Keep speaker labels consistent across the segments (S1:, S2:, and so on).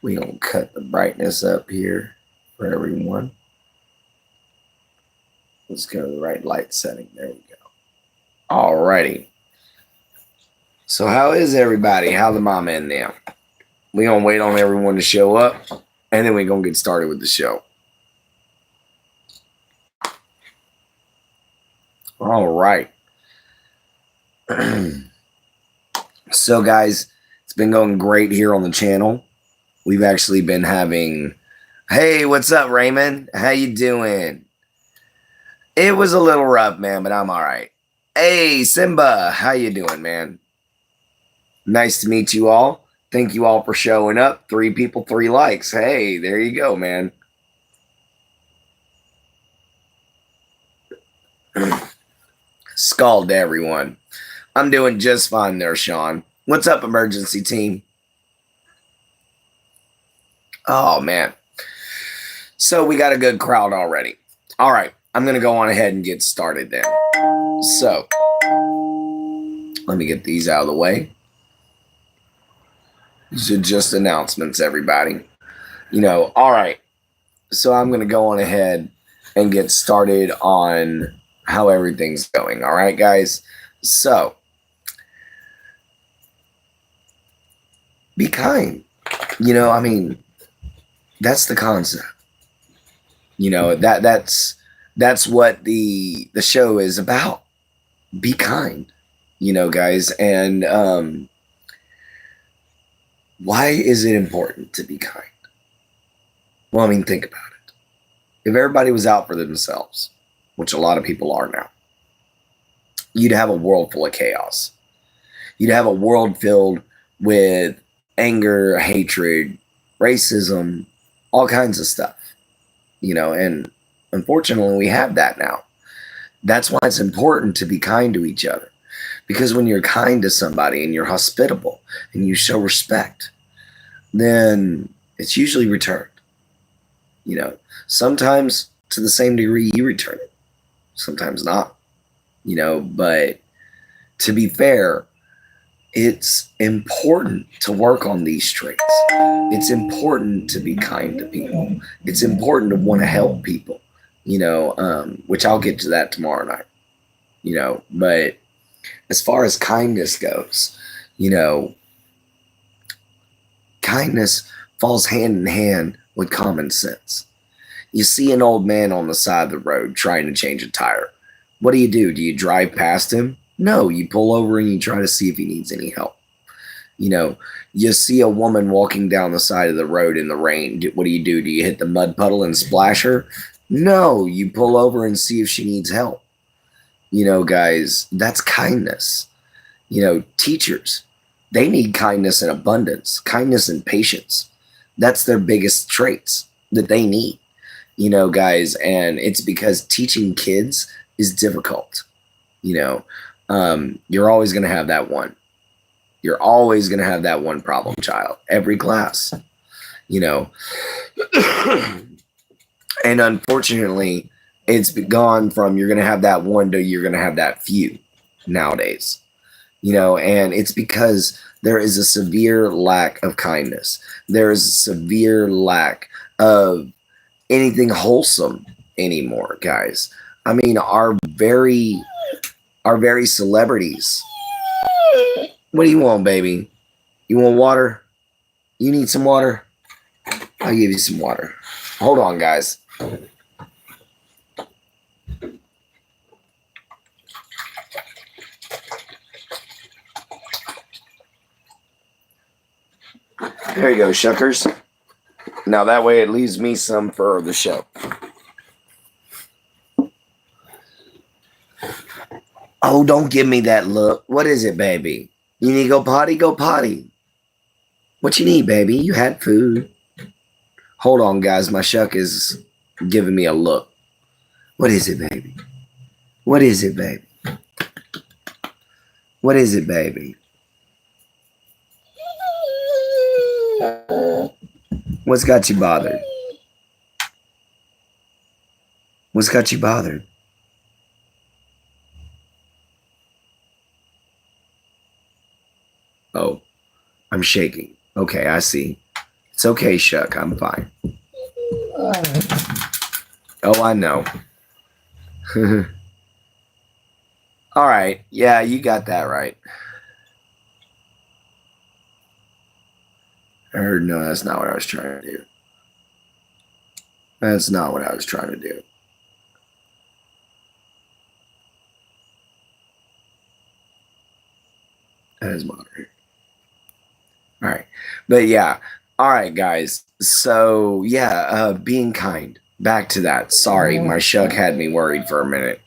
S1: We gonna cut the brightness up here for everyone. Let's go to the right light setting. There we go. Alrighty. So how is everybody? How the mama in there? We gonna wait on everyone to show up, and then we gonna get started with the show. All right. So guys, it's been going great here on the channel. We've actually been having, hey, what's up, Raymond? How you doing? It was a little rough, man, but I'm all right. Hey, Simba, how you doing, man? Nice to meet you all. Thank you all for showing up. 3 people, 3 likes. Hey, there you go, man. Skull to everyone. I'm doing just fine there, Sean. What's up, emergency team? Oh, man. So we got a good crowd already. All right. I'm going to go on ahead and get started then. So let me get these out of the way. These are just announcements, everybody. All right. So I'm going to go on ahead and get started on how everything's going. All right, guys. So be kind. That's the concept. That's what the show is about. Be kind, guys. And why is it important to be kind? Well, think about it. If everybody was out for themselves, which a lot of people are now, you'd have a world full of chaos. You'd have a world filled with anger, hatred, racism, all kinds of stuff, and unfortunately we have that now. That's why it's important to be kind to each other, because when you're kind to somebody and you're hospitable and you show respect, then it's usually returned. Sometimes to the same degree you return it, sometimes not, but to be fair, it's important to work on these traits. It's important to be kind to people. It's important to want to help people, which I'll get to that tomorrow night, but as far as kindness goes, kindness falls hand in hand with common sense. You see an old man on the side of the road trying to change a tire. What do? Do you drive past him? No, you pull over and you try to see if he needs any help. You see a woman walking down the side of the road in the rain. What do? Do you hit the mud puddle and splash her? No, you pull over and see if she needs help. Guys, that's kindness. Teachers, they need kindness and abundance, kindness and patience. That's their biggest traits that they need, guys. And it's because teaching kids is difficult. You're always going to have that one. You're always going to have that one problem child, every class, and unfortunately, it's gone from you're going to have that one to you're going to have that few nowadays, and it's because there is a severe lack of kindness. There is a severe lack of anything wholesome anymore, guys. Our very celebrities. What do you want, baby? You want water? You need some water? I'll give you some water. Hold on, guys. There you go, Shuckers. Now that way it leaves me some for the show. Oh, don't give me that look. What is it, baby? You need to go potty? Go potty. What you need, baby? You had food. Hold on, guys. My Shuck is giving me a look. What is it, baby? What is it, baby? What is it, baby? What's got you bothered? What's got you bothered? Oh, I'm shaking. Okay, I see. It's okay, Shuck. I'm fine. Oh, I know. All right. Yeah, you got that right. I heard, no, that's not what I was trying to do. That's not what I was trying to do. That is moderator. All right. But yeah. All right, guys. So yeah, being kind. Back to that. Sorry, my Shuck had me worried for a minute.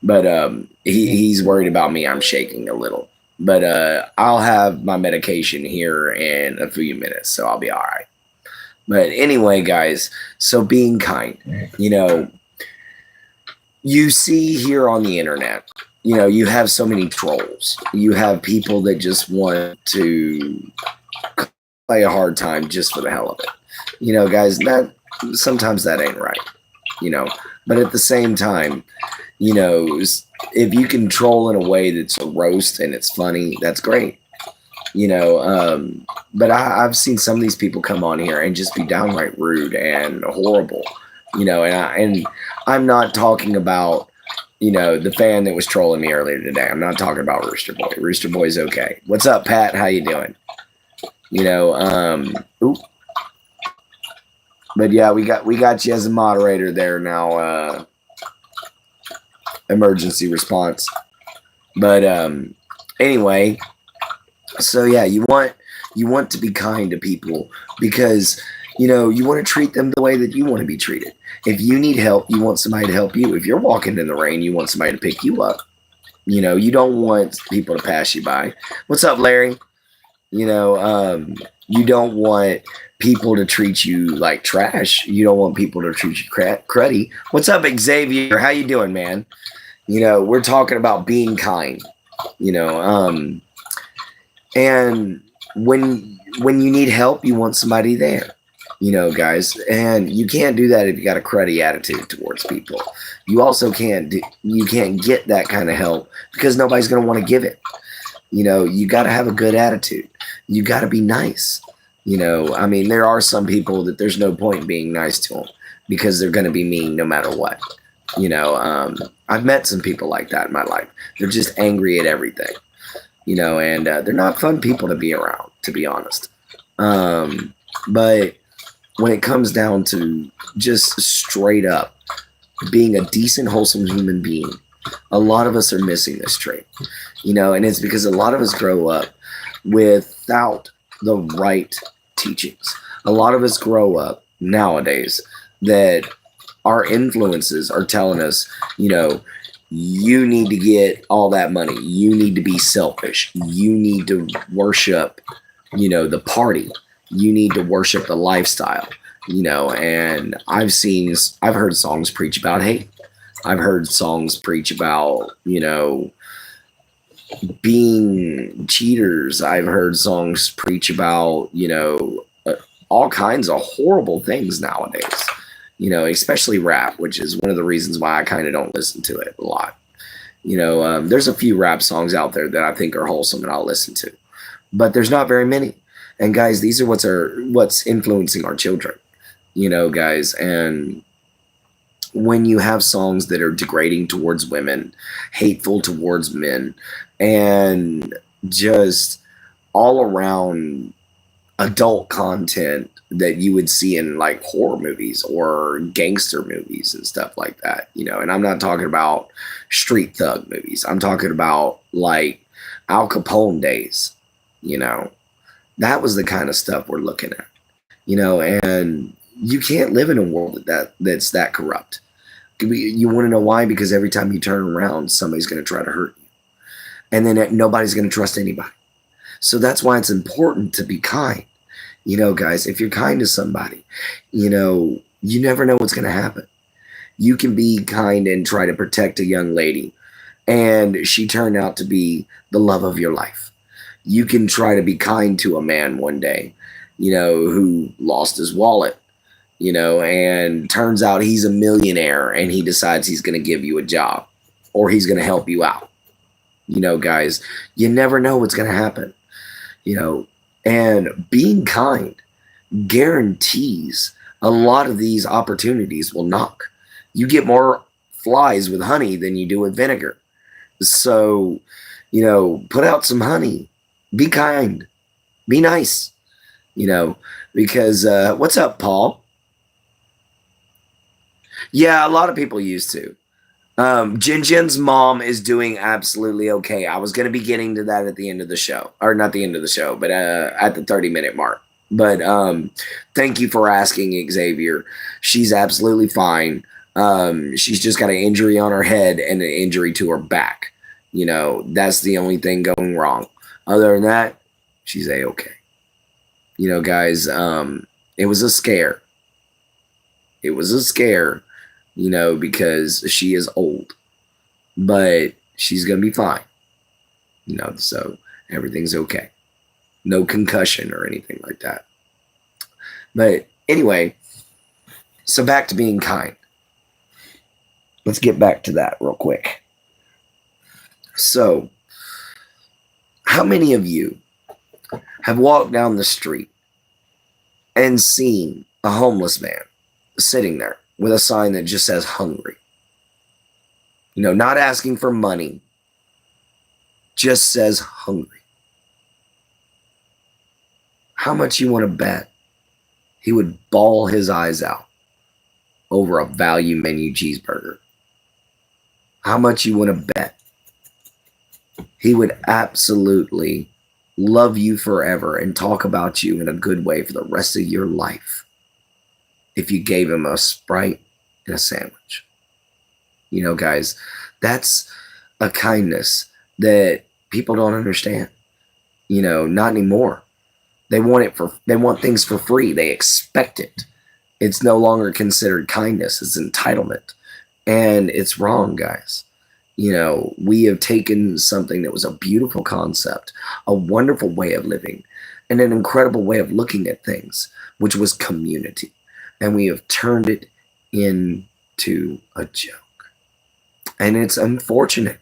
S1: But he's worried about me. I'm shaking a little. But I'll have my medication here in a few minutes, so I'll be all right. But anyway, guys, so being kind, you know, you see here on the internet, you know, you have so many trolls. You have people that just want to play a hard time just for the hell of it. You know, guys, that sometimes that ain't right, you know. But at the same time, you know, if you can troll in a way that's a roast and it's funny, that's great. You know, but I've seen some of these people come on here and just be downright rude and horrible. You know, and I'm not talking about, you know, the fan that was trolling me earlier today. I'm not talking about Rooster Boy. Rooster Boy's okay. What's up, Pat? How you doing? You know, but yeah, we got you as a moderator there now. Emergency response. But anyway, so yeah, you want to be kind to people because, you know, you want to treat them the way that you want to be treated. If you need help, you want somebody to help you. If you're walking in the rain, you want somebody to pick you up. You know, you don't want people to pass you by. What's up, Larry? You know, you don't want people to treat you like trash. You don't want people to treat you cruddy. What's up, Xavier? How you doing, man? You know, we're talking about being kind. You know, and when you need help, you want somebody there. You know, guys, and you can't do that if you got a cruddy attitude towards people. You also can't get that kind of help because nobody's going to want to give it. You know, you got to have a good attitude. You got to be nice. You know, I mean, there are some people that there's no point in being nice to them because they're going to be mean no matter what. You know, I've met some people like that in my life. They're just angry at everything. You know, and they're not fun people to be around, to be honest. But when it comes down to just straight up being a decent, wholesome human being, a lot of us are missing this trait, you know, and it's because a lot of us grow up without the right teachings. A lot of us grow up nowadays that our influences are telling us, you know, you need to get all that money. You need to be selfish. You need to worship, you know, the party. You need to worship the lifestyle, you know, and I've heard songs preach about hate. I've heard songs preach about, you know, being cheaters. I've heard songs preach about, you know, all kinds of horrible things nowadays, you know, especially rap, which is one of the reasons why I kind of don't listen to it a lot. You know, there's a few rap songs out there that I think are wholesome and I'll listen to, but there's not very many. And guys, these are what's influencing our children, you know, guys. And when you have songs that are degrading towards women, hateful towards men, and just all around adult content that you would see in like horror movies or gangster movies and stuff like that, you know, and I'm not talking about street thug movies. I'm talking about like Al Capone days, you know. That was the kind of stuff we're looking at, you know, and you can't live in a world that's that corrupt. You want to know why? Because every time you turn around, somebody's going to try to hurt you. And then nobody's going to trust anybody. So that's why it's important to be kind. You know, guys, if you're kind to somebody, you know, you never know what's going to happen. You can be kind and try to protect a young lady, and she turned out to be the love of your life. You can try to be kind to a man one day, you know, who lost his wallet, you know, and turns out he's a millionaire and he decides he's going to give you a job or he's going to help you out. You know, guys, you never know what's going to happen, you know, and being kind guarantees a lot of these opportunities will knock. You get more flies with honey than you do with vinegar. So, put out some honey. Be kind. Be nice. Because what's up, Paul? Yeah, a lot of people used to. Jin's mom is doing absolutely okay. I was going to be getting to that at the end of the show, or not the end of the show, but at the 30-minute mark. But thank you for asking, Xavier. She's absolutely fine. She's just got an injury on her head and an injury to her back. That's the only thing going wrong. Other than that, she's A-okay. Guys, it was a scare. It was a scare, because she is old. But she's going to be fine. So everything's okay. No concussion or anything like that. But anyway, so back to being kind. Let's get back to that real quick. So, how many of you have walked down the street and seen a homeless man sitting there with a sign that just says hungry? Not asking for money, just says hungry. How much you want to bet he would bawl his eyes out over a value menu cheeseburger? How much you want to bet he would absolutely love you forever and talk about you in a good way for the rest of your life if you gave him a Sprite and a sandwich? Guys, that's a kindness that people don't understand. Not anymore. They want things for free. They expect it. It's no longer considered kindness. It's entitlement. And it's wrong, guys. We have taken something that was a beautiful concept, a wonderful way of living, and an incredible way of looking at things, which was community. And we have turned it into a joke. And it's unfortunate.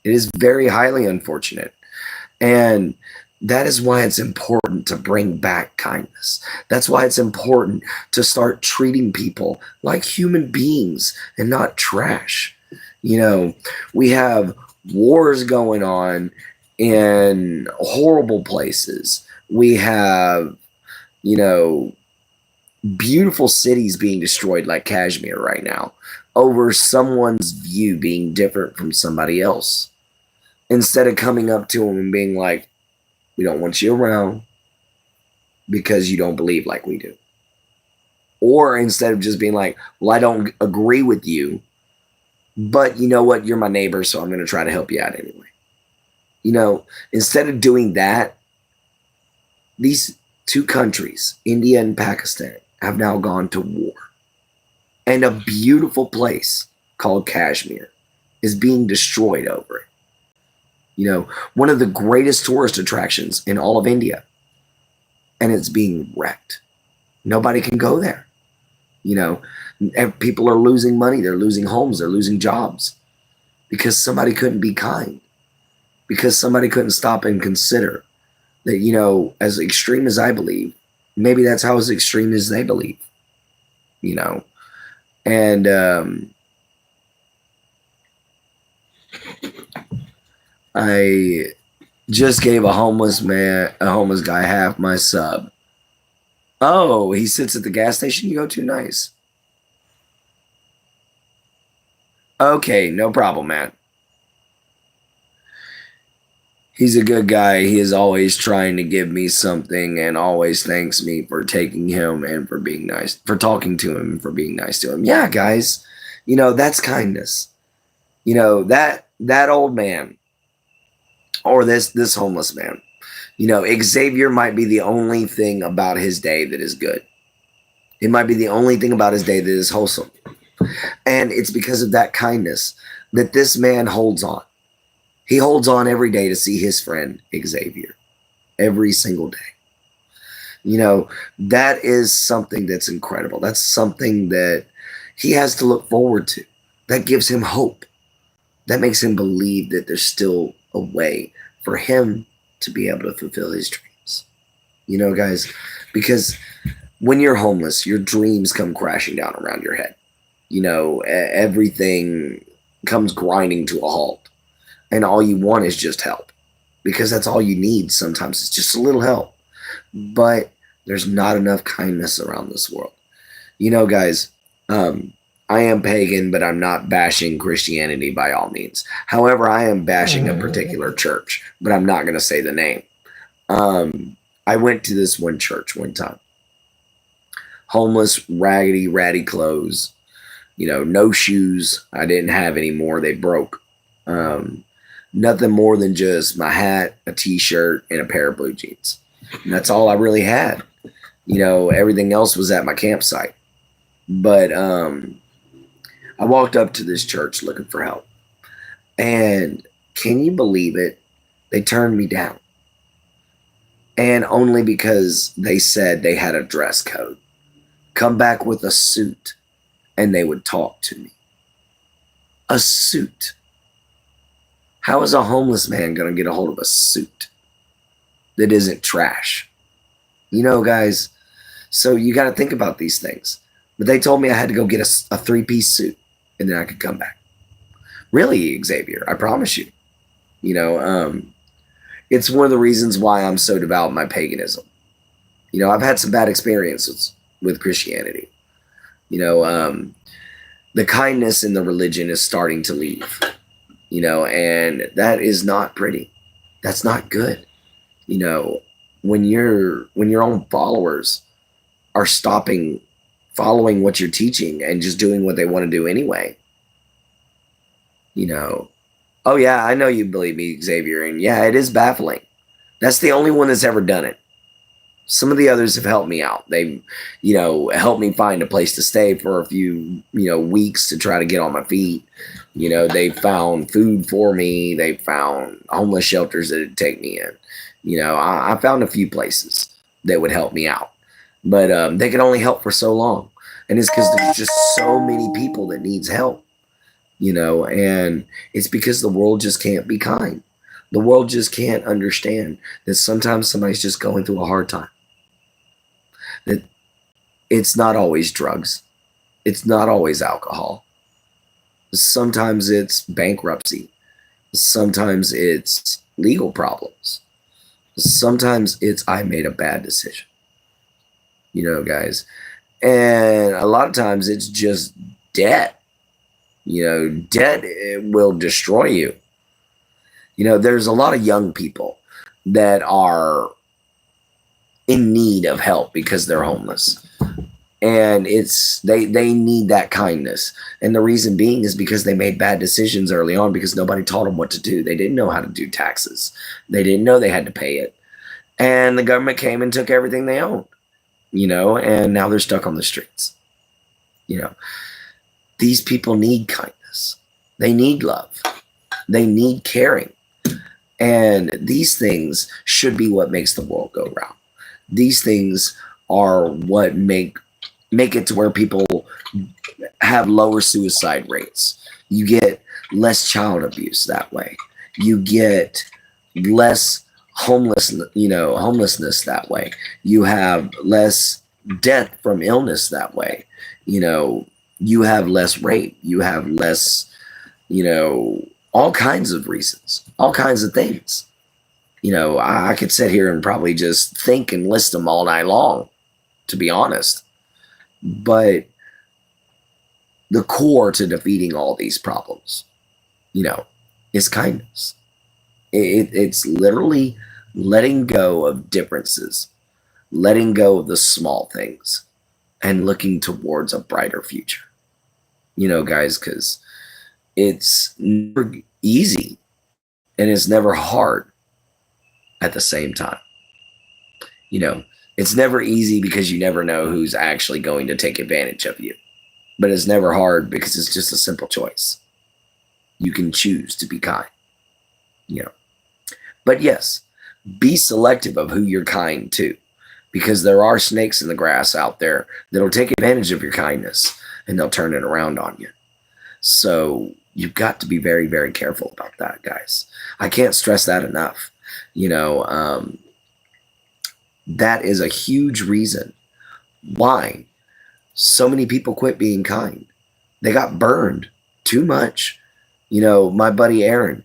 S1: It is very highly unfortunate. And that is why it's important to bring back kindness. That's why it's important to start treating people like human beings and not trash. We have wars going on in horrible places. We have, beautiful cities being destroyed like Kashmir right now over someone's view being different from somebody else. Instead of coming up to them and being like, we don't want you around because you don't believe like we do. Or instead of just being like, well, I don't agree with you, but you know what? You're my neighbor, so I'm going to try to help you out anyway. Instead of doing that, these two countries, India and Pakistan, have now gone to war. And a beautiful place called Kashmir is being destroyed over it. One of the greatest tourist attractions in all of India. And it's being wrecked. Nobody can go there. People are losing money. They're losing homes. They're losing jobs. Because somebody couldn't be kind. Because somebody couldn't stop and consider that, as extreme as I believe, maybe that's how as extreme as they believe. And I just gave a homeless guy half my sub. Oh, he sits at the gas station you go to? Nice. Okay, no problem, man. He's a good guy. He is always trying to give me something and always thanks me for taking him and for being nice, for talking to him and for being nice to him. Yeah, guys, that's kindness. That old man or this homeless man, Xavier might be the only thing about his day that is good. It might be the only thing about his day that is wholesome. And it's because of that kindness that this man holds on. He holds on every day to see his friend Xavier. Every single day. That is something that's incredible. That's something that he has to look forward to. That gives him hope. That makes him believe that there's still a way for him to be able to fulfill his dreams. You know, guys, because when you're homeless, your dreams come crashing down around your head. Everything comes grinding to a halt, and all you want is just help, because that's all you need. Sometimes it's just a little help, but there's not enough kindness around this world. Guys, um, I am pagan, but I'm not bashing Christianity by all means. However, I am bashing a particular church, but I'm not going to say the name. I went to this one church one time. Homeless, raggedy, ratty clothes, no shoes. I didn't have any more. They broke. Nothing more than just my hat, a t-shirt, and a pair of blue jeans. And that's all I really had. Everything else was at my campsite. But I walked up to this church looking for help. And can you believe it? They turned me down. And only because they said they had a dress code. Come back with a suit and they would talk to me. A suit. How is a homeless man going to get a hold of a suit that isn't trash? Guys, so you got to think about these things. But they told me I had to go get a three-piece suit and then I could come back. Really, Xavier, I promise you. It's one of the reasons why I'm so devout in my paganism. I've had some bad experiences with Christianity. The kindness in the religion is starting to leave. And that is not pretty. That's not good. When your own followers are stopping following what you're teaching and just doing what they want to do anyway. Oh yeah, I know you believe me, Xavier, and yeah, it is baffling. That's the only one that's ever done it. Some of the others have helped me out. They've, helped me find a place to stay for a few, weeks to try to get on my feet. They found food for me. They found homeless shelters that would take me in. I found a few places that would help me out. But they can only help for so long. And it's because there's just so many people that needs help. And it's because the world just can't be kind. The world just can't understand that sometimes somebody's just going through a hard time. That it's not always drugs. It's not always alcohol. Sometimes it's bankruptcy. Sometimes it's legal problems. Sometimes it's I made a bad decision. Guys. And a lot of times it's just debt. Debt will destroy you. There's a lot of young people that are in need of help because they're homeless. And they need that kindness. And the reason being is because they made bad decisions early on because nobody taught them what to do. They didn't know how to do taxes. They didn't know they had to pay it. And the government came and took everything they owned, and now they're stuck on the streets. These people need kindness. They need love. They need caring. And these things should be what makes the world go round. These things are what make it to where people have lower suicide rates. You get less child abuse that way. You get less homelessness that way. You have less death from illness that way. You have less rape. You have less, all kinds of reasons, all kinds of things. I could sit here and probably just think and list them all night long, to be honest. But the core to defeating all these problems, is kindness. It's literally letting go of differences, letting go of the small things, and looking towards a brighter future. Guys, because it's never easy and it's never hard at the same time. It's never easy because you never know who's actually going to take advantage of you. But it's never hard because it's just a simple choice. You can choose to be kind. But yes, be selective of who you're kind to, because there are snakes in the grass out there that'll take advantage of your kindness and they'll turn it around on you. So you've got to be very, very careful about that, guys. I can't stress that enough. That is a huge reason why so many people quit being kind. They got burned too much. My buddy Aaron,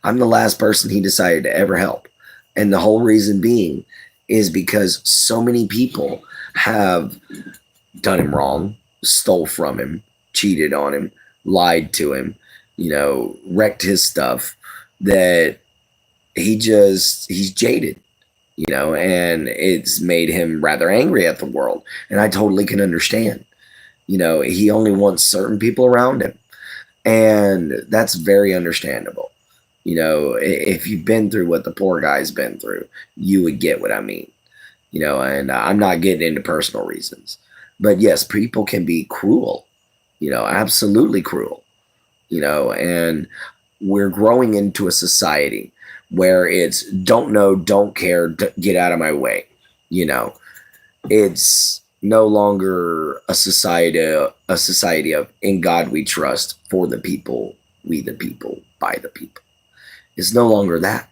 S1: I'm the last person he decided to ever help. And the whole reason being is because so many people have done him wrong, stole from him, cheated on him, lied to him, wrecked his stuff, that he's jaded, and it's made him rather angry at the world. And I totally can understand. He only wants certain people around him. And that's very understandable. If you've been through what the poor guy's been through, you would get what I mean. And I'm not getting into personal reasons. But yes, people can be cruel, absolutely cruel, and we're growing into a society where it's don't know, don't care, get out of my way. It's no longer a society of in God we trust, for the people, we the people, by the people. It's no longer that.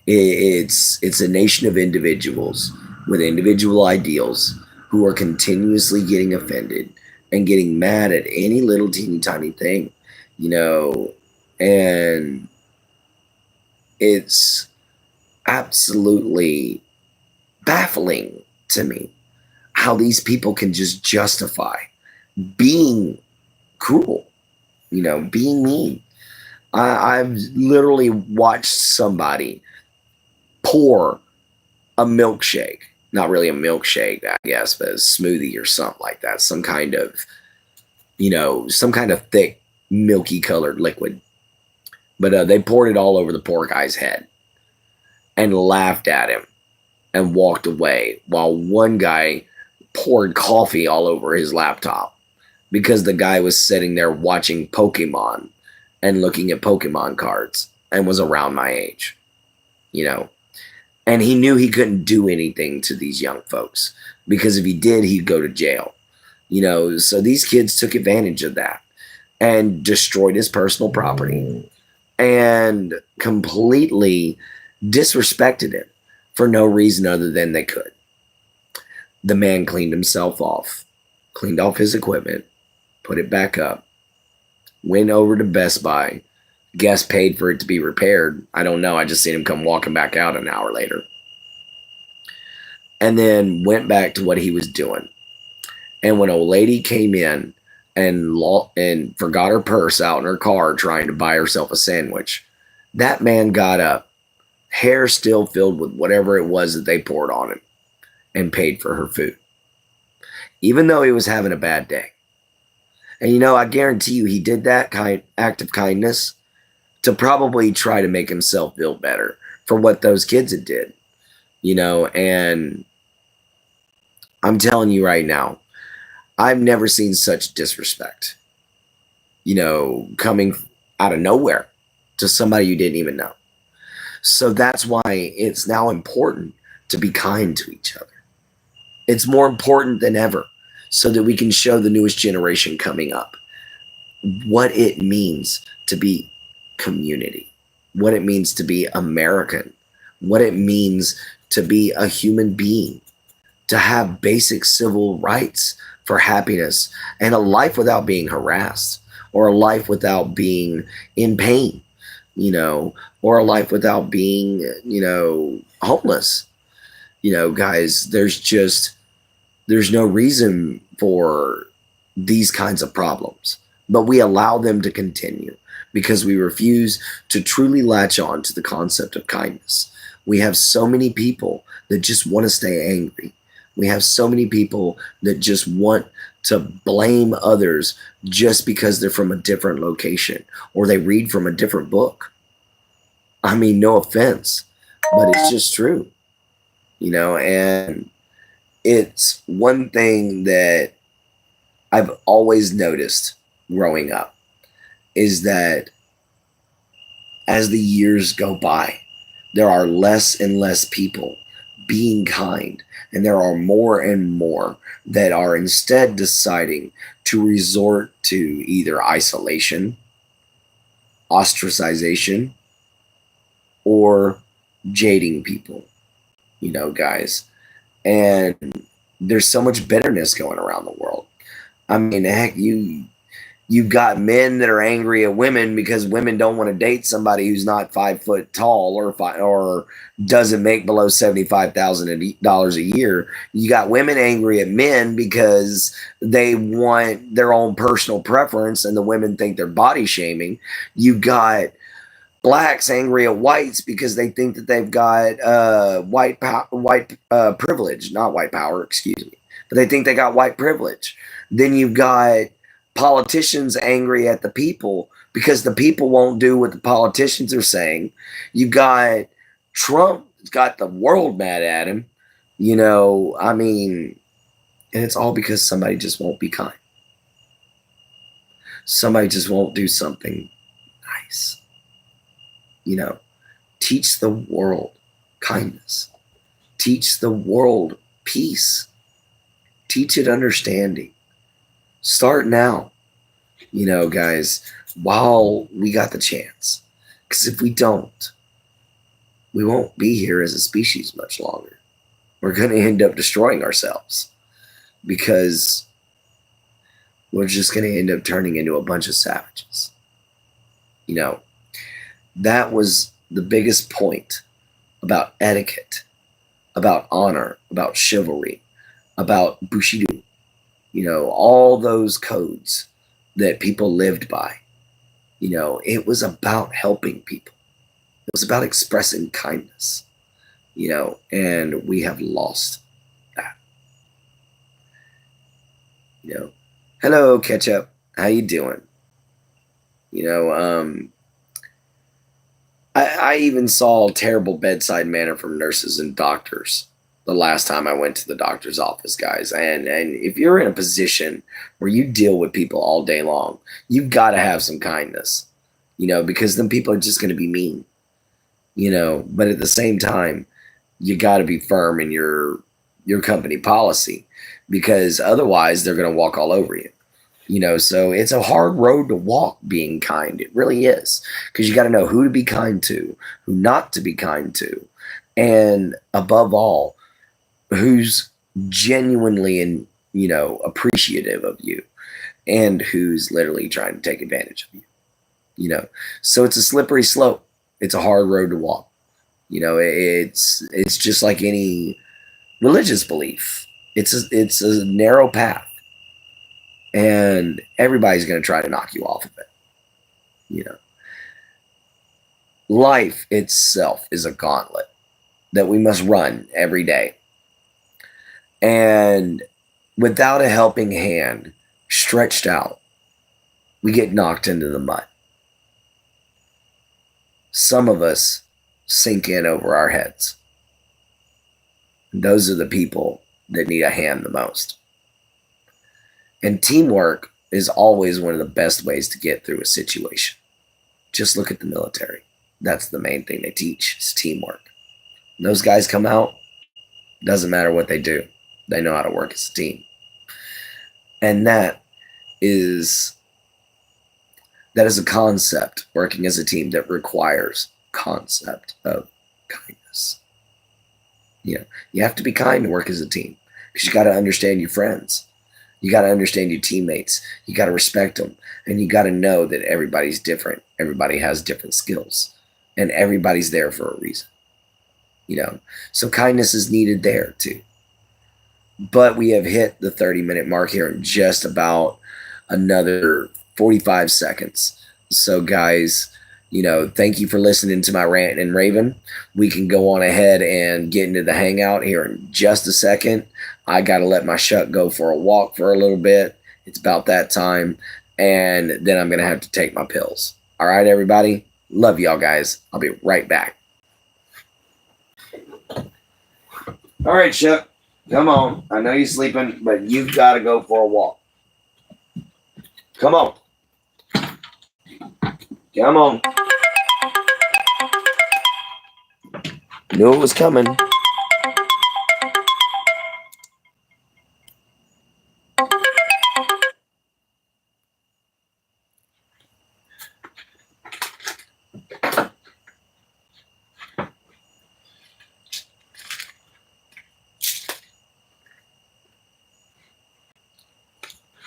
S1: It's a nation of individuals with individual ideals who are continuously getting offended and getting mad at any little teeny tiny thing, and it's absolutely baffling to me how these people can just justify being cruel, being mean. I've literally watched somebody pour a milkshake, not really a milkshake, I guess, but a smoothie or something like that, some kind of thick, milky colored liquid. But they poured it all over the poor guy's head and laughed at him and walked away, while one guy poured coffee all over his laptop because the guy was sitting there watching Pokemon and looking at Pokemon cards and was around my age, and he knew he couldn't do anything to these young folks, because if he did, he'd go to jail, so these kids took advantage of that and destroyed his personal property and completely disrespected him for no reason other than they could. The man cleaned himself off, cleaned off his equipment, put it back up, went over to Best Buy, guess paid for it to be repaired. I don't know. I just seen him come walking back out an hour later. And then went back to what he was doing. And when a lady came in and forgot her purse out in her car trying to buy herself a sandwich, that man got up, hair still filled with whatever it was that they poured on him, and paid for her food, even though he was having a bad day. And I guarantee you he did that act of kindness to probably try to make himself feel better for what those kids had did, and I'm telling you right now, I've never seen such disrespect, coming out of nowhere to somebody you didn't even know. So that's why it's now important to be kind to each other. It's more important than ever, so that we can show the newest generation coming up what it means to be community, what it means to be American, what it means to be a human being, to have basic civil rights for happiness and a life without being harassed, or a life without being in pain, or a life without being, homeless. Guys, there's no reason for these kinds of problems, but we allow them to continue because we refuse to truly latch on to the concept of kindness. We have so many people that just want to stay angry. We have so many people that just want to blame others just because they're from a different location or they read from a different book. I mean, no offense, but it's just true, and it's one thing that I've always noticed growing up is that as the years go by, there are less and less people being kind, and there are more and more that are instead deciding to resort to either isolation, ostracization, or jading people. guys. And there's so much bitterness going around the world. I mean, heck, you've got men that are angry at women because women don't want to date somebody who's not 5 foot tall or doesn't make below $75,000 a year. You got women angry at men because they want their own personal preference, and the women think they're body shaming. You got blacks angry at whites because they think that they've got white privilege, not white power, excuse me, but they think they got white privilege. Then you've got politicians angry at the people because the people won't do what the politicians are saying. You got Trump got the world mad at him. I mean, and it's all because somebody just won't be kind. Somebody just won't do something nice. Teach the world kindness. Teach the world peace. Teach it understanding. Start now, guys, while we got the chance. Because if we don't, we won't be here as a species much longer. We're going to end up destroying ourselves because we're just going to end up turning into a bunch of savages. That was the biggest point about etiquette, about honor, about chivalry, about bushido, all those codes that people lived by. It was about helping people. It was about expressing kindness, and we have lost that. Hello, Ketchup. How you doing? I even saw terrible bedside manner from nurses and doctors the last time I went to the doctor's office, guys. And if you're in a position where you deal with people all day long, you've got to have some kindness, because then people are just going to be mean, But at the same time, you got to be firm in your company policy, because otherwise they're going to walk all over you. So it's a hard road to walk being kind. It really is, because you got to know who to be kind to, who not to be kind to, and above all, who's genuinely and appreciative of you, and who's literally trying to take advantage of you. So it's a slippery slope. It's a hard road to walk. It's just like any religious belief. It's a narrow path. And everybody's going to try to knock you off of it. Life itself is a gauntlet that we must run every day. And without a helping hand stretched out, we get knocked into the mud. Some of us sink in over our heads. Those are the people that need a hand the most. And teamwork is always one of the best ways to get through a situation. Just look at the military. That's the main thing they teach, is teamwork. When those guys come out, doesn't matter what they do. They know how to work as a team. And that is a concept, working as a team, that requires concept of kindness. You have to be kind to work as a team, because you got to understand your friends. You got to understand your teammates. You got to respect them. And you got to know that everybody's different. Everybody has different skills. And everybody's there for a reason. So kindness is needed there too. But we have hit the 30-minute mark here in just about another 45 seconds. So guys, thank you for listening to my rant and raven. We can go on ahead and get into the hangout here in just a second. I got to let my Shuck go for a walk for a little bit. It's about that time. And then I'm going to have to take my pills. All right, everybody. Love y'all, guys. I'll be right back. All right, Shuck. Come on. I know you're sleeping, but you've got to go for a walk. Come on. Come on. Knew it was coming.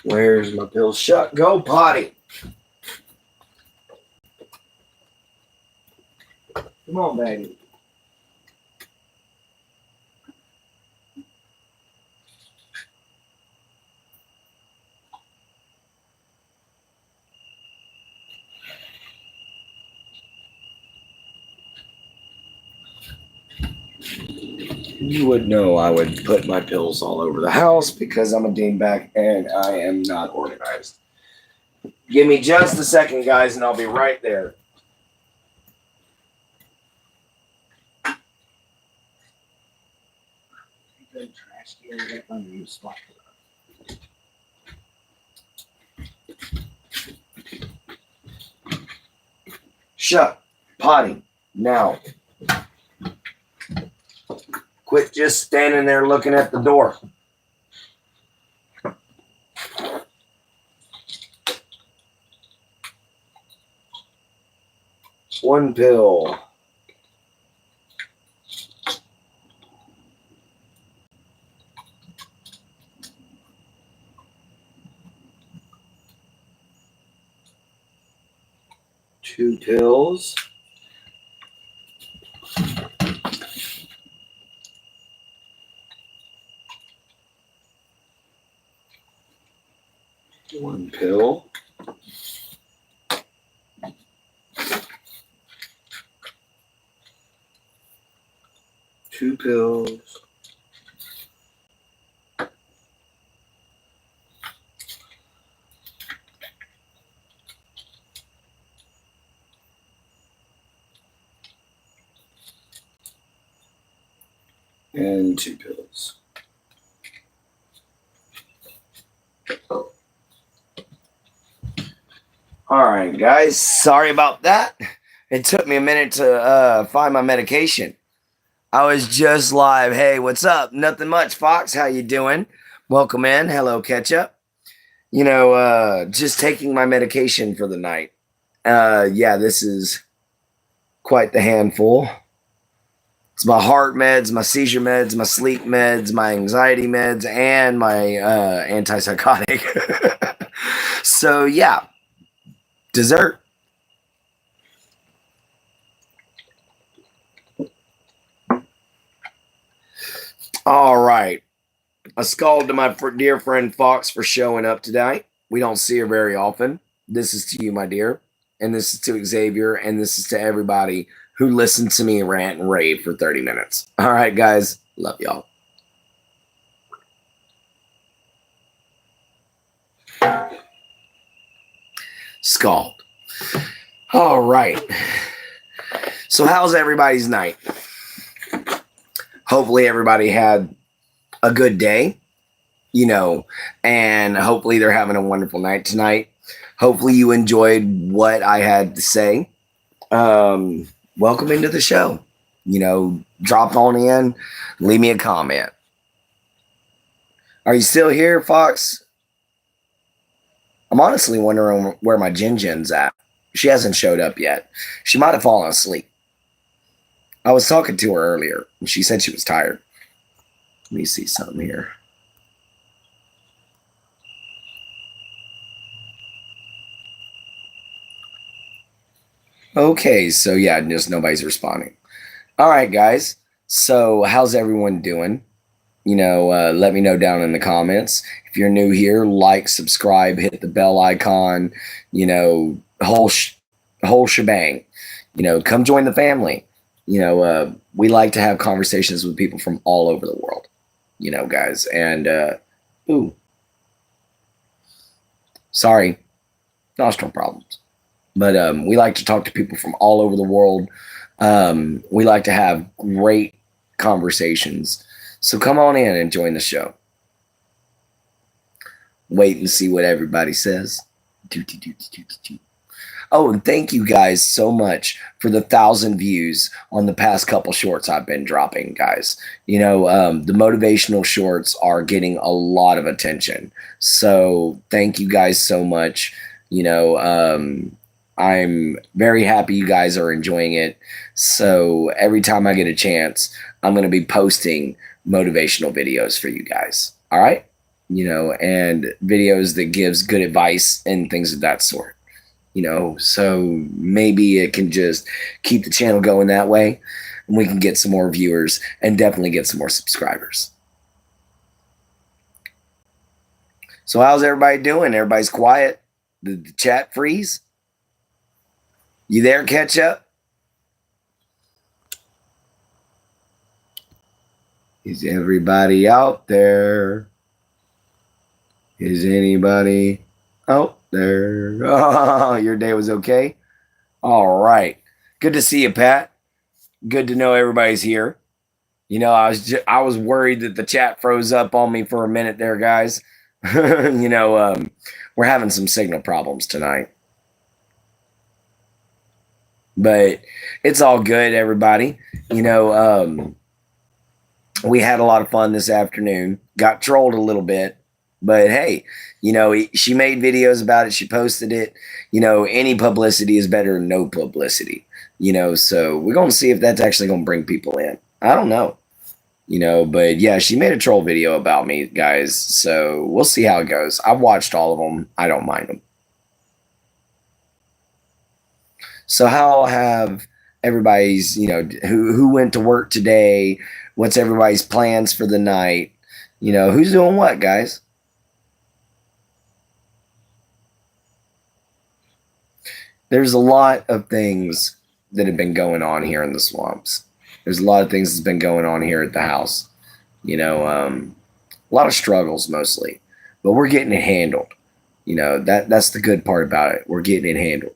S1: Where's my pill? Shut. Go potty. Come on, baby. You would know I would put my pills all over the house because I'm a dingbat and I am not organized. Give me just a second, guys, and I'll be right there. Shut. Potty. Now. Quit just standing there looking at the door. One pill. Two pills. One pill. Two pills. And two pills. All right, guys. Sorry about that. It took me a minute to find my medication. I was just live. Hey, what's up? Nothing much, Fox. How you doing? Welcome in. Hello, Ketchup. You know, just taking my medication for the night. Yeah, this is quite the handful. It's my heart meds, my seizure meds, my sleep meds, my anxiety meds, and my antipsychotic. So, yeah. Dessert. All right. A skull to my dear friend Fox for showing up tonight. We don't see her very often. This is to you, my dear. And this is to Xavier. And this is to everybody who listened to me rant and rave for 30 minutes. All right, guys. Love y'all. Scald. All right. So how's everybody's night? Hopefully everybody had a good day, you know, and hopefully they're having a wonderful night tonight. Hopefully you enjoyed what I had to say. Welcome into the show. You know, drop on in, leave me a comment. Are you still here, Fox? I'm honestly wondering where my Jin's at. She hasn't showed up yet. She might have fallen asleep. I was talking to her earlier, and she said she was tired. Let me see something here. Okay, so yeah, just nobody's responding. All right, guys. So how's everyone doing? You know, let me know down in the comments. If you're new here, like, subscribe, hit the bell icon, you know, whole shebang. You know, come join the family. You know, we like to have conversations with people from all over the world, you know, guys. And, ooh, sorry, nostril problems. But we like to talk to people from all over the world. We like to have great conversations. So come on in and join the show. Wait and see what everybody says. Oh, and thank you guys so much for the 1,000 views on the past couple shorts I've been dropping, guys. You know, the motivational shorts are getting a lot of attention. So thank you guys so much. You know, I'm very happy you guys are enjoying it. So every time I get a chance, I'm going to be posting motivational videos for you guys. All right? and videos that gives good advice and things of that sort. So maybe it can just keep the channel going that way, and we can get some more viewers and definitely get some more subscribers. So how's everybody doing? Everybody's quiet? Did the chat freeze? You there, Ketchup? Is everybody out there? Is anybody out there? Oh, your day was okay? All right. Good to see you, Pat. Good to know everybody's here. I was worried that the chat froze up on me for a minute there, guys. We're having some signal problems tonight. But it's all good, everybody. We had a lot of fun this afternoon. Got trolled a little bit. But hey, she made videos about it. She posted it. Any publicity is better than no publicity. So we're going to see if that's actually going to bring people in. I don't know. But yeah, she made a troll video about me, guys. So we'll see how it goes. I've watched all of them. I don't mind them. So how have everybody's, who went to work today? What's everybody's plans for the night? Who's doing what, guys? There's a lot of things that have been going on here in the swamps. There's a lot of things that's been going on here at the house. A lot of struggles mostly, but we're getting it handled. That's the good part about it. We're getting it handled.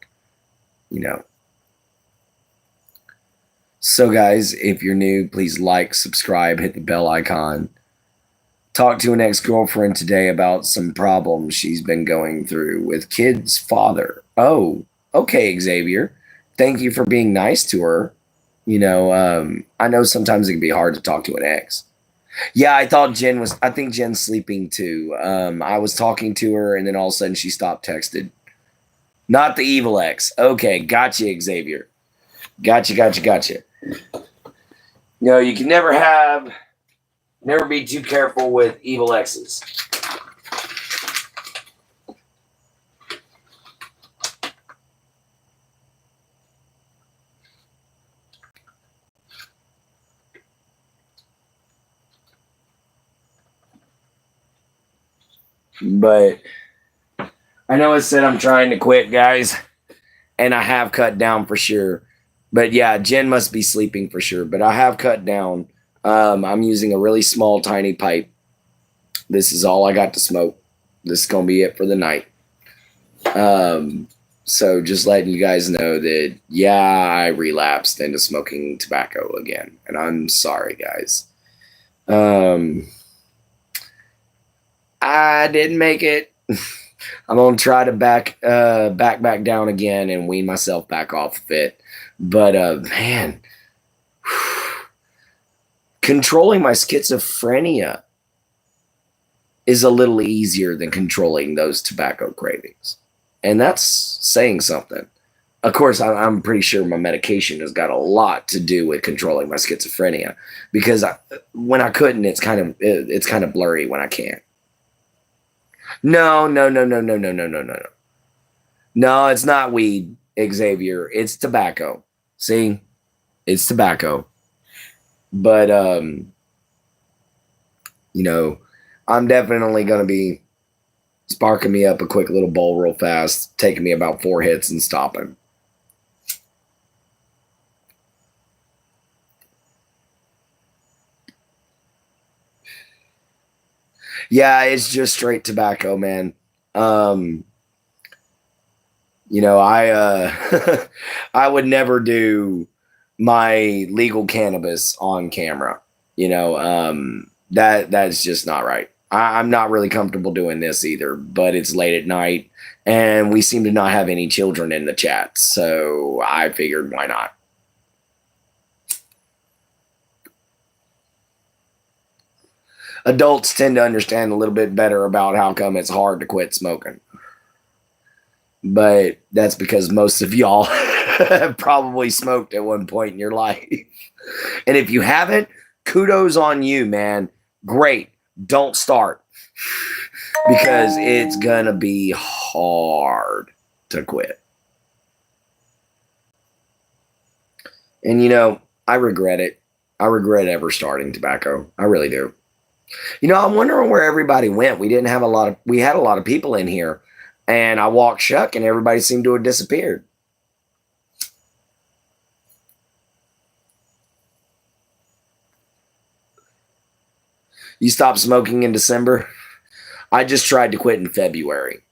S1: So guys, if you're new, please like, subscribe, hit the bell icon. Talked to an ex-girlfriend today about some problems she's been going through with kid's father. Oh, okay, Xavier. Thank you for being nice to her. I know sometimes it can be hard to talk to an ex. Yeah, I think Jen's sleeping too. I was talking to her and then all of a sudden she stopped texted. Not the evil ex. Okay, gotcha, Xavier. Gotcha. You can never be too careful with evil exes. But I know it said I'm trying to quit, guys, and I have cut down for sure. But yeah, Jen must be sleeping for sure. But I have cut down. I'm using a really small, tiny pipe. This is all I got to smoke. This is going to be it for the night. So just letting you guys know that, yeah, I relapsed into smoking tobacco again. And I'm sorry, guys. I didn't make it. I'm going to try to back down again and wean myself back off of it. But, man, controlling my schizophrenia is a little easier than controlling those tobacco cravings. And that's saying something. Of course, I'm pretty sure my medication has got a lot to do with controlling my schizophrenia, because when I couldn't, it's kind of blurry when I can't. No. No, it's not weed, Xavier. It's tobacco. See? It's tobacco. But, I'm definitely going to be sparking me up a quick little bowl real fast, taking me about 4 hits and stopping. Yeah, it's just straight tobacco, man. I I would never do my legal cannabis on camera. That's just not right. I'm not really comfortable doing this either, but it's late at night and we seem to not have any children in the chat. So I figured, why not? Adults tend to understand a little bit better about how come it's hard to quit smoking. But that's because most of y'all have probably smoked at one point in your life. And if you haven't, kudos on you, man. Great. Don't start. because it's gonna be hard to quit. And you know, I regret it. I regret ever starting tobacco. I really do. You know, I'm wondering where everybody went. We had a lot of people in here, and I walked shuck and everybody seemed to have disappeared. You stopped smoking in December? I just tried to quit in February.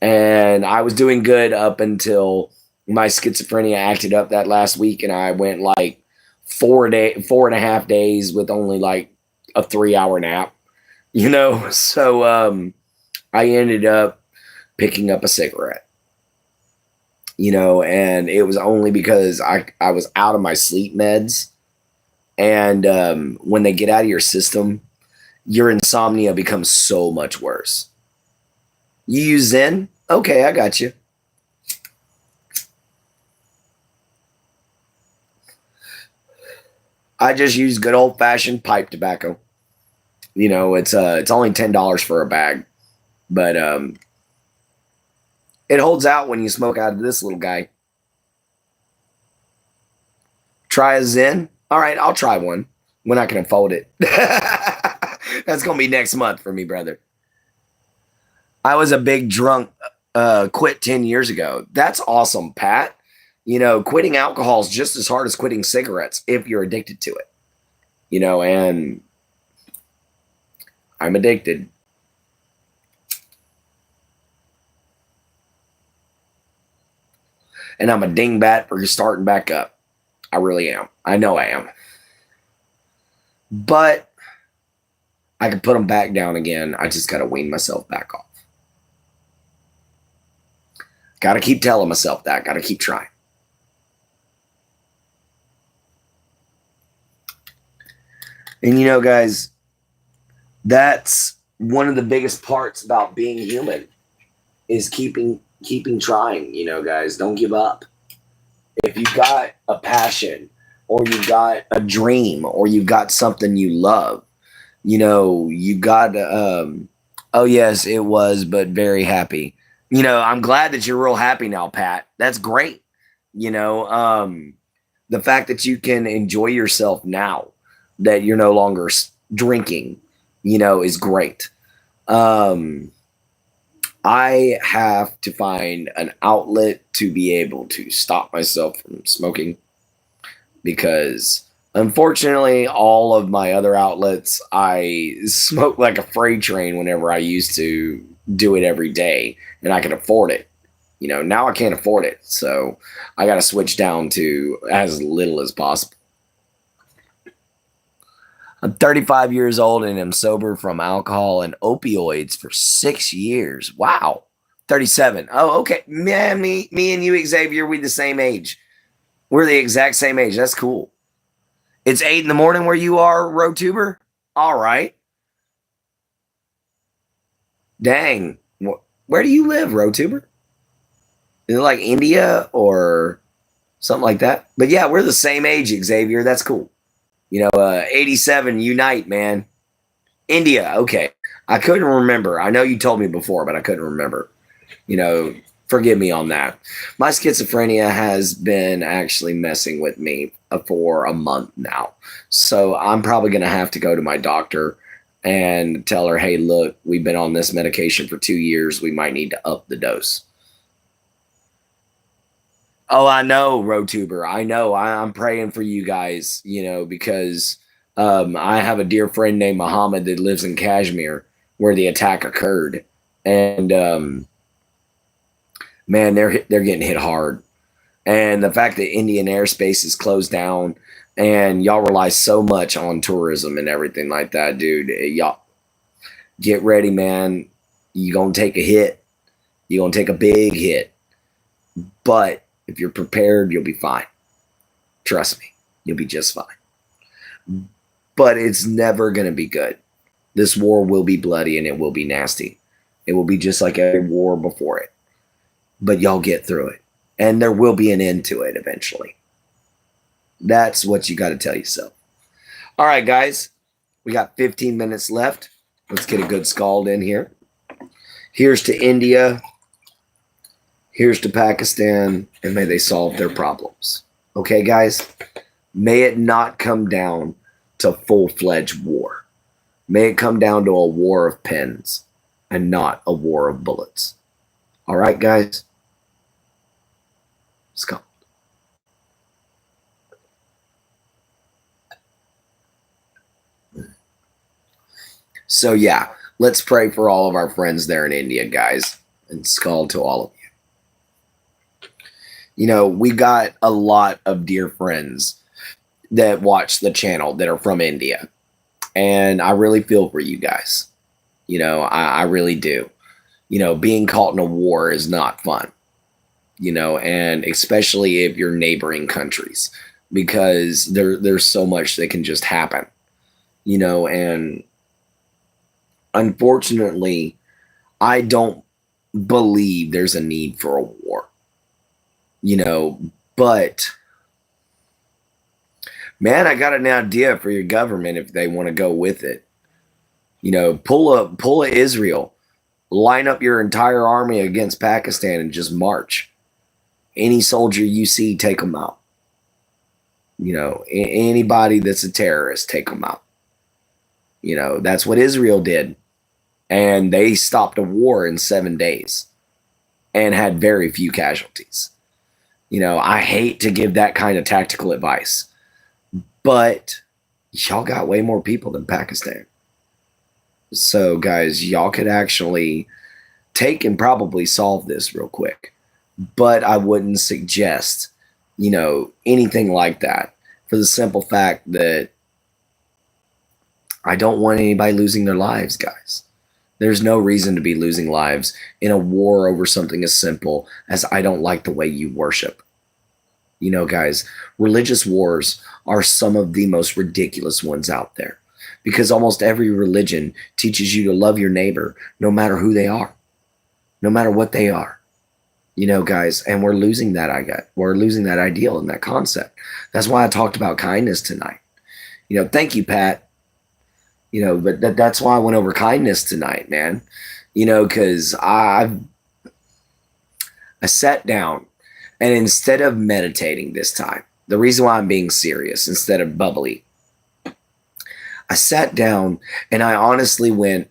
S1: And I was doing good up until my schizophrenia acted up that last week, and I went like 4.5 days with only like a 3-hour nap, you know? So I ended up picking up a cigarette, you know, and it was only because I was out of my sleep meds. And when they get out of your system, your insomnia becomes so much worse. You use Zen? Okay, I got you. I just use good old fashioned pipe tobacco. You know, it's only $10 for a bag, but it holds out when you smoke out of this little guy. Try a Zen? All right, I'll try one when I can afford it. That's gonna be next month for me, brother. I was a big drunk, quit 10 years ago. That's awesome, Pat. You know, quitting alcohol is just as hard as quitting cigarettes if you're addicted to it. You know, and I'm addicted. And I'm a dingbat for starting back up. I really am. I know I am. But I can put them back down again. I just got to wean myself back off. Got to keep telling myself that. Got to keep trying. And you know, guys, that's one of the biggest parts about being human is keeping trying. You know, guys, don't give up. If you've got a passion or you've got a dream or you've got something you love, you know, you got oh yes, it was, but very happy. You know, I'm glad that you're real happy now, Pat. That's great. You know, the fact that you can enjoy yourself now, that you're no longer drinking, you know, is great. I have to find an outlet to be able to stop myself from smoking because unfortunately, all of my other outlets, I smoke like a freight train whenever I used to do it every day and I can afford it. You know, now I can't afford it. So I got to switch down to as little as possible. I'm 35 years old and am sober from alcohol and opioids for 6 years. Wow. 37. Oh, okay. Man, me and you, Xavier, we the same age. We're the exact same age. That's cool. It's 8 in the morning where you are, RoadTuber? All right. Dang. Where do you live, RoadTuber? Is it like India or something like that? But yeah, we're the same age, Xavier. That's cool. You know, 87, unite, man. India, okay. I couldn't remember. I know you told me before, but I couldn't remember. You know, forgive me on that. My schizophrenia has been actually messing with me for a month now. So I'm probably going to have to go to my doctor and tell her, hey, look, we've been on this medication for 2 years. We might need to up the dose. Oh, I know, RoadTuber. I know. I'm praying for you guys, you know, because I have a dear friend named Muhammad that lives in Kashmir where the attack occurred. And, man, they're getting hit hard. And the fact that Indian airspace is closed down and y'all rely so much on tourism and everything like that, dude, y'all get ready, man. You're going to take a hit. You're going to take a big hit. But if you're prepared, you'll be fine. Trust me, you'll be just fine. But it's never going to be good. This war will be bloody and it will be nasty. It will be just like every war before it. But y'all get through it. And there will be an end to it eventually. That's what you got to tell yourself. All right, guys. We got 15 minutes left. Let's get a good scald in here. Here's to India. Here's to Pakistan. And may they solve their problems. Okay, guys? May it not come down to full-fledged war. May it come down to a war of pens and not a war of bullets. All right, guys? Scald. So, yeah, let's pray for all of our friends there in India, guys, and scald to all of you. You know, we got a lot of dear friends that watch the channel that are from India, and I really feel for you guys. You know, I really do. You know, being caught in a war is not fun, you know, and especially if you're neighboring countries, because there's so much that can just happen, you know, and unfortunately, I don't believe there's a need for a war, you know, but man, I got an idea for your government if they want to go with it. You know, pull a Israel, line up your entire army against Pakistan and just march. Any soldier you see, take them out. You know, anybody that's a terrorist, take them out. You know, that's what Israel did. And they stopped a war in 7 days and had very few casualties. You know, I hate to give that kind of tactical advice, but y'all got way more people than Pakistan. So, guys, y'all could actually take and probably solve this real quick. But I wouldn't suggest, you know, anything like that for the simple fact that I don't want anybody losing their lives, guys. There's no reason to be losing lives in a war over something as simple as I don't like the way you worship. You know, guys, religious wars are some of the most ridiculous ones out there because almost every religion teaches you to love your neighbor no matter who they are, no matter what they are. You know, guys, and we're losing that. We're losing that ideal and that concept. That's why I talked about kindness tonight. You know, thank you, Pat. You know, but that's why I went over kindness tonight, man. You know, because I sat down and instead of meditating this time, the reason why I'm being serious instead of bubbly, I sat down and I honestly went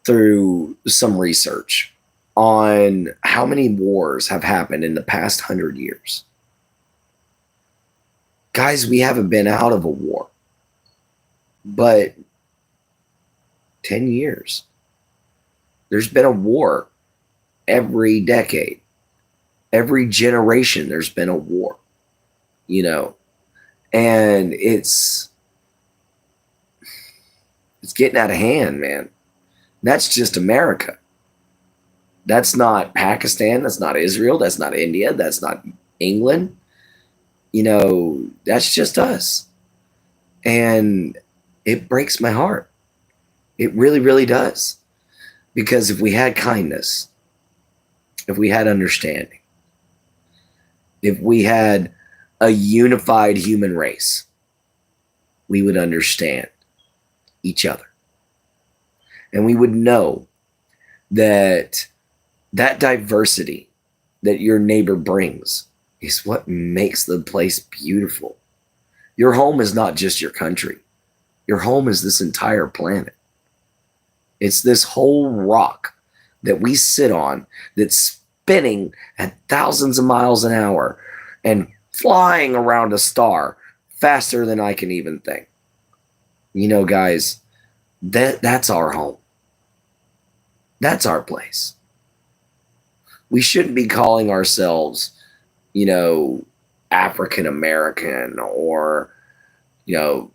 S1: through some research on how many wars have happened in the past 100 years. Guys, we haven't been out of a war, but 10 years. There's been a war every decade. Every generation there's been a war, you know, and it's getting out of hand, man. That's just America. That's not Pakistan. That's not Israel. That's not India. That's not England. You know, that's just us. And it breaks my heart. It really, really does. Because if we had kindness, if we had understanding, if we had a unified human race, we would understand each other. And we would know that that diversity that your neighbor brings is what makes the place beautiful. Your home is not just your country. Your home is this entire planet. It's this whole rock that we sit on that's spinning at thousands of miles an hour and flying around a star faster than I can even think. You know, guys, that's our home. That's our place. We shouldn't be calling ourselves, you know, African American or, you know,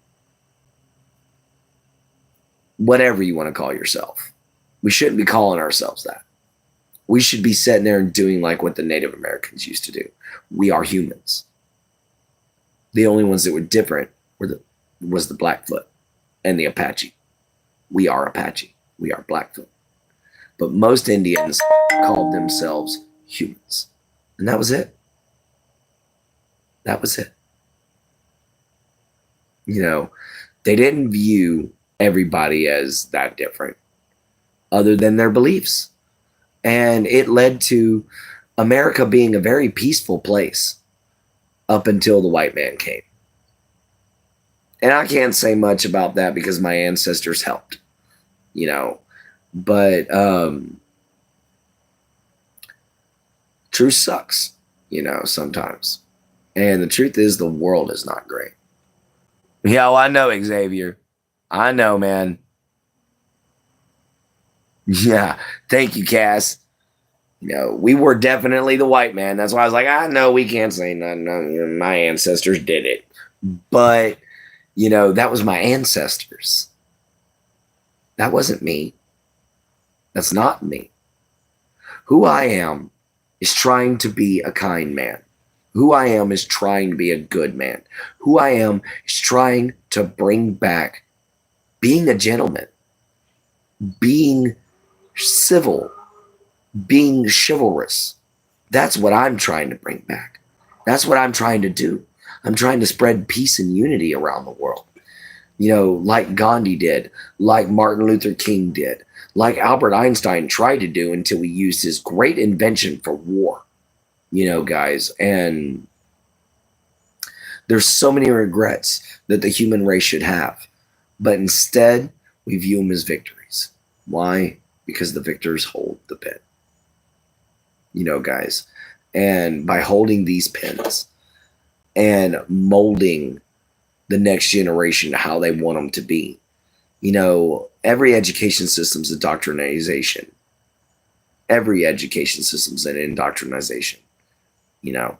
S1: whatever you want to call yourself. We shouldn't be calling ourselves that. We should be sitting there and doing like what the Native Americans used to do. We are humans. The only ones that were different was the Blackfoot and the Apache. We are Apache. We are Blackfoot. But most Indians called themselves humans. And that was it. That was it. You know, they didn't view everybody as that different. other than their beliefs. And it led to America being a very peaceful place up until the white man came. And I can't say much about that because my ancestors helped, you know. But truth sucks, you know, sometimes. And the truth is the world is not great. Yeah, well, I know, Xavier. I know, man. Yeah, thank you, Cass. You know, we were definitely the white man. That's why I was like, I know we can't say nothing. No, my ancestors did it. But, you know, that was my ancestors. That wasn't me. That's not me. Who I am is trying to be a kind man. Who I am is trying to be a good man. Who I am is trying to bring back being a gentleman, being civil, being chivalrous. That's what I'm trying to bring back. That's what I'm trying to do. I'm trying to spread peace and unity around the world. You know, like Gandhi did, like Martin Luther King did, like Albert Einstein tried to do until he used his great invention for war. You know, guys, and there's so many regrets that the human race should have. But instead, we view them as victories. Why? Because the victors hold the pen. You know, guys. And by holding these pens and molding the next generation to how they want them to be, you know, every education system's indoctrination. Every education system's an indoctrination. You know,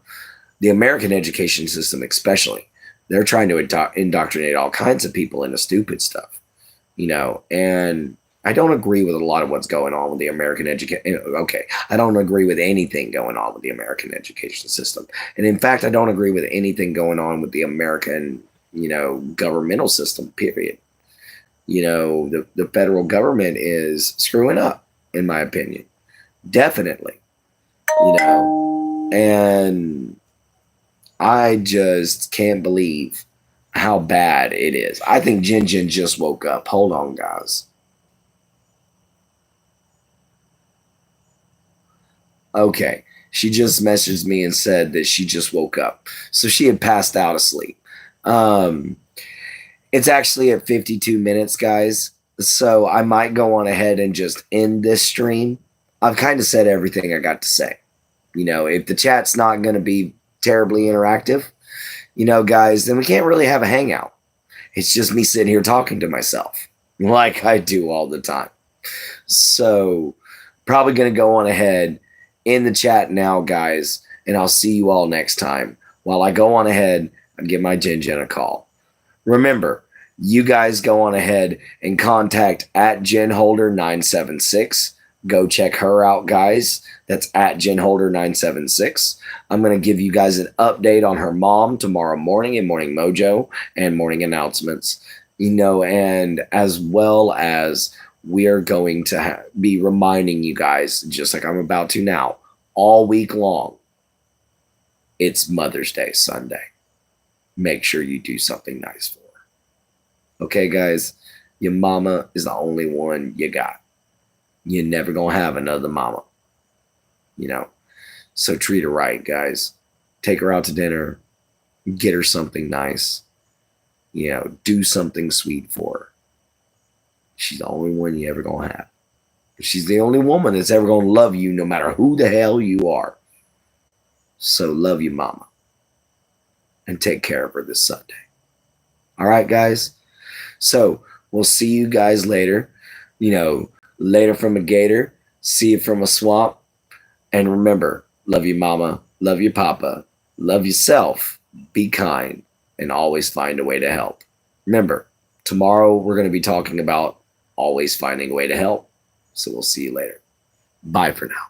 S1: the American education system, especially, they're trying to indoctrinate all kinds of people into stupid stuff, you know, and I don't agree with a lot of what's going on with the American education. Okay, I don't agree with anything going on with the American education system. And in fact, I don't agree with anything going on with the American, you know, governmental system, period. You know, the federal government is screwing up, in my opinion. Definitely, you know. And I just can't believe how bad it is. I think Jin Jin just woke up. Hold on, guys. Okay. She just messaged me and said that she just woke up. So she had passed out asleep. It's actually at 52 minutes, guys. So I might go on ahead and just end this stream. I've kind of said everything I got to say. You know, if the chat's not going to be terribly interactive, you know, guys, then we can't really have a hangout. It's just me sitting here talking to myself like I do all the time. So probably going to go on ahead in the chat now, guys, and I'll see you all next time while I go on ahead and give my Jin Jin a call. Remember, you guys go on ahead and contact at JenHolder976. Go check her out, guys. That's at JenHolder976. I'm going to give you guys an update on her mom tomorrow morning in Morning Mojo and morning announcements. You know, and as well as we are going to be reminding you guys, just like I'm about to now, all week long, it's Mother's Day Sunday. Make sure you do something nice for her. Okay, guys? Your mama is the only one you got. You're never going to have another mama, you know. So treat her right, guys. Take her out to dinner. Get her something nice. You know, do something sweet for her. She's the only one you ever going to have. She's the only woman that's ever going to love you no matter who the hell you are. So love your mama. And take care of her this Sunday. All right, guys? So we'll see you guys later. You know, later from a gator, see it from a swamp. And remember, love your mama, love your papa, love yourself, be kind, and always find a way to help. Remember, tomorrow we're going to be talking about always finding a way to help. So we'll see you later. Bye for now.